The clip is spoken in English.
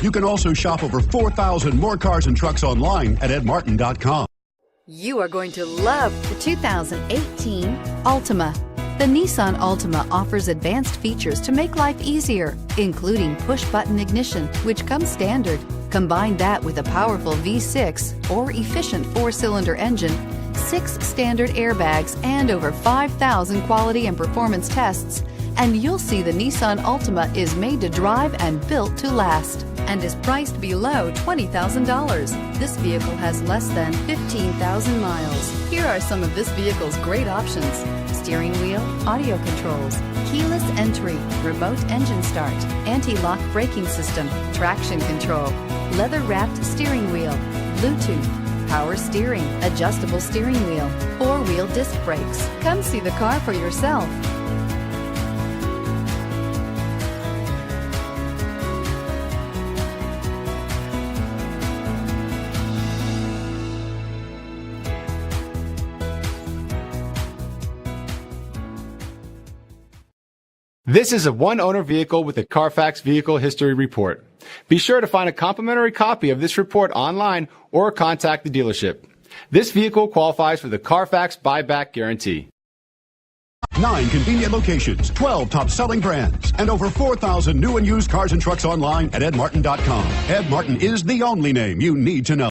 You can also shop over 4,000 more cars and trucks online at edmartin.com. You are going to love the 2018 Altima. The Nissan Altima offers advanced features to make life easier, including push-button ignition, which comes standard. Combine that with a powerful V6 or efficient 4-cylinder engine, 6 standard airbags, and over 5,000 quality and performance tests, and you'll see the Nissan Altima is made to drive and built to last, and is priced below $20,000. This vehicle has less than 15,000 miles. Here are some of this vehicle's great options: steering wheel audio controls, keyless entry, remote engine start, anti-lock braking system, traction control, leather-wrapped steering wheel, Bluetooth, power steering, adjustable steering wheel, 4-wheel disc brakes. Come see the car for yourself. This is a one-owner vehicle with a CARFAX Vehicle History Report. Be sure to find a complimentary copy of this report online or contact the dealership. This vehicle qualifies for the CARFAX Buyback Guarantee. 9 convenient locations, 12 top-selling brands, and over 4,000 new and used cars and trucks online at edmartin.com. Ed Martin is the only name you need to know.